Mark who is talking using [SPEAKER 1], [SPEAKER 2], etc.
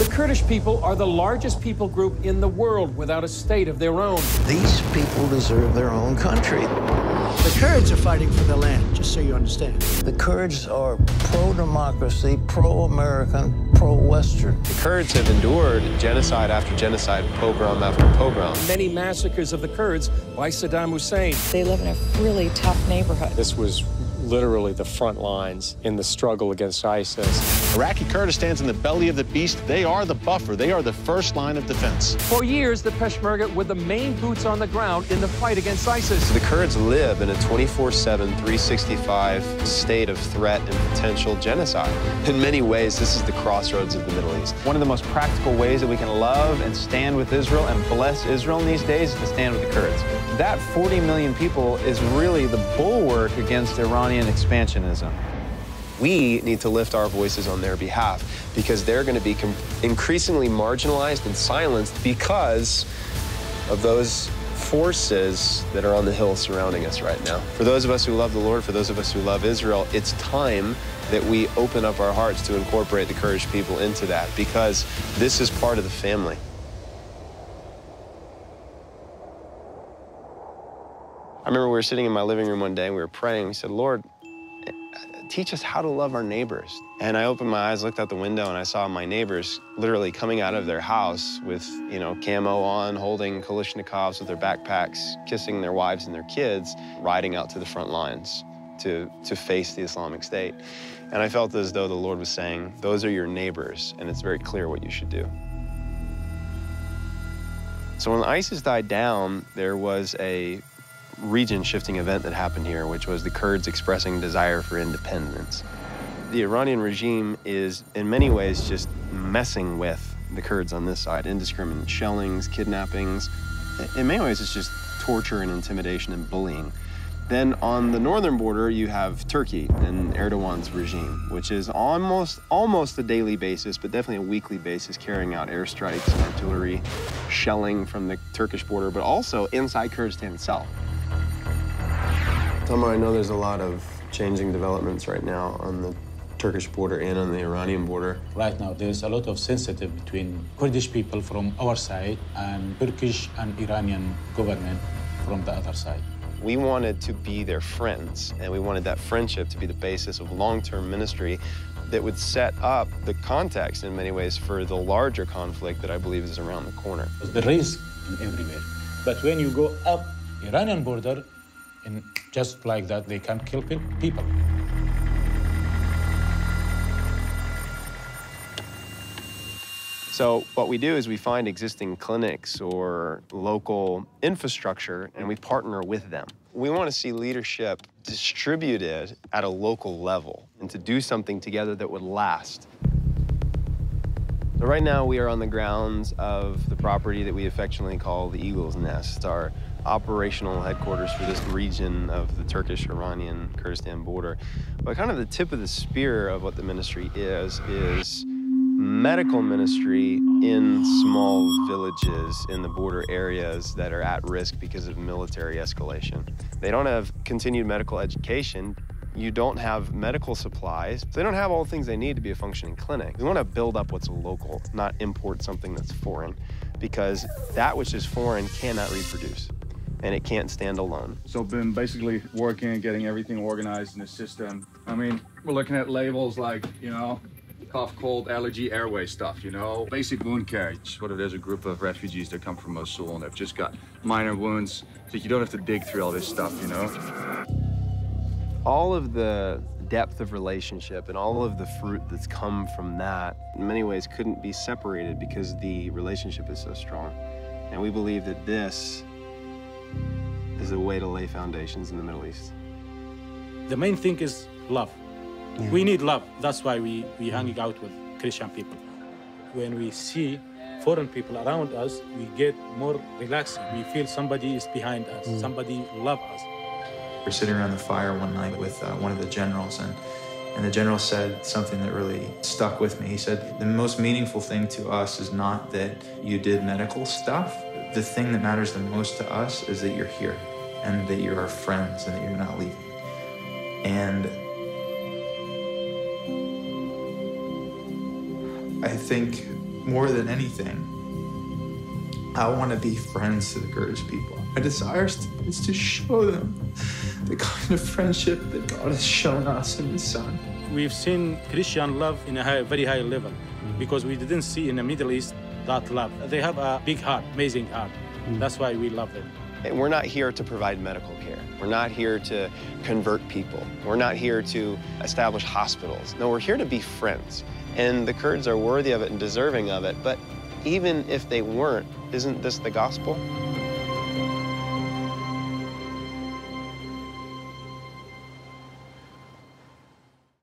[SPEAKER 1] The Kurdish people are the largest people group in the world without a state of their own.
[SPEAKER 2] These people deserve their own country.
[SPEAKER 3] The Kurds are fighting for the land, just so you understand.
[SPEAKER 2] The Kurds are pro-democracy, pro-American, pro-Western.
[SPEAKER 4] The Kurds have endured genocide after genocide, pogrom after pogrom.
[SPEAKER 1] Many massacres of the Kurds by Saddam Hussein.
[SPEAKER 5] They live in a really tough neighborhood.
[SPEAKER 6] This was literally the front lines in the struggle against ISIS.
[SPEAKER 7] Iraqi Kurdistan's in the belly of the beast. They are the buffer. They are the first line of defense.
[SPEAKER 1] For years, the Peshmerga were the main boots on the ground in the fight against ISIS.
[SPEAKER 4] The Kurds live in a 24/7, 365 state of threat and potential genocide. In many ways, this is the crossroads of the Middle East.
[SPEAKER 8] One of the most practical ways that we can love and stand with Israel and bless Israel in these days is to stand with the Kurds. That 40 million people is really the bulwark against Iranian expansionism.
[SPEAKER 4] We need to lift our voices on their behalf because they're going to be increasingly marginalized and silenced because of those forces that are on the hill surrounding us right now. For those of us who love the Lord, for those of us who love Israel, it's time that we open up our hearts to incorporate the Kurdish people into that because this is part of the family. I remember we were sitting in my living room one day and we were praying. We said, Lord, teach us how to love our neighbors. And I opened my eyes, looked out the window, and I saw my neighbors literally coming out of their house with, camo on, holding Kalashnikovs with their backpacks, kissing their wives and their kids, riding out to the front lines to face the Islamic State. And I felt as though the Lord was saying, those are your neighbors, and it's very clear what you should do. So when ISIS died down, there was a region-shifting event that happened here, which was the Kurds expressing desire for independence. The Iranian regime is, in many ways, just messing with the Kurds on this side. Indiscriminate shellings, kidnappings. In many ways, it's just torture and intimidation and bullying. Then on the northern border, you have Turkey and Erdogan's regime, which is almost a daily basis, but definitely a weekly basis, carrying out airstrikes and artillery, shelling from the Turkish border, but also inside Kurdistan itself. Tamar, I know there's a lot of changing developments right now on the Turkish border and on the Iranian border.
[SPEAKER 9] Right now, there's a lot of sensitivity between Kurdish people from our side and Turkish and Iranian government from the other side.
[SPEAKER 4] We wanted to be their friends, and we wanted that friendship to be the basis of long-term ministry that would set up the context in many ways for the larger conflict that I believe is around the corner.
[SPEAKER 9] The risk in everywhere. But when you go up Iranian border, and just like that, they can kill people.
[SPEAKER 4] So what we do is we find existing clinics or local infrastructure, and we partner with them. We want to see leadership distributed at a local level and to do something together that would last. So right now we are on the grounds of the property that we affectionately call the Eagle's Nest, our operational headquarters for this region of the Turkish-Iranian Kurdistan border. But kind of the tip of the spear of what the ministry is medical ministry in small villages in the border areas that are at risk because of military escalation. They don't have continued medical education. You don't have medical supplies. They don't have all the things they need to be a functioning clinic. We want to build up what's local, not import something that's foreign, because that which is foreign cannot reproduce, and it can't stand alone.
[SPEAKER 10] So been basically working and getting everything organized in the system. I mean, we're looking at labels like, cough, cold, allergy, airway stuff, Basic wound care. What if there's a group of refugees that come from Mosul and they've just got minor wounds, so you don't have to dig through all this stuff,
[SPEAKER 4] All of the depth of relationship and all of the fruit that's come from that, in many ways, couldn't be separated because the relationship is so strong. And we believe that this is a way to lay foundations in the Middle East.
[SPEAKER 9] The main thing is love. Yeah. We need love. That's why we hang out with Christian people. When we see foreign people around us, we get more relaxed. We feel somebody is behind us, somebody loves us.
[SPEAKER 11] We're sitting around the fire one night with one of the generals, and the general said something that really stuck with me. He said, the most meaningful thing to us is not that you did medical stuff. The thing that matters the most to us is that you're here and that you're our friends and that you're not leaving. And I think more than anything, I want to be friends to the Kurdish people. My desire is to show them the kind of friendship that God has shown us in His Son.
[SPEAKER 9] We've seen Christian love in a very high level because we didn't see in the Middle East that love. They have a big heart, amazing heart. That's why we love them.
[SPEAKER 4] And we're not here to provide medical care. We're not here to convert people. We're not here to establish hospitals. No, we're here to be friends. And the Kurds are worthy of it and deserving of it. But even if they weren't, isn't this the gospel?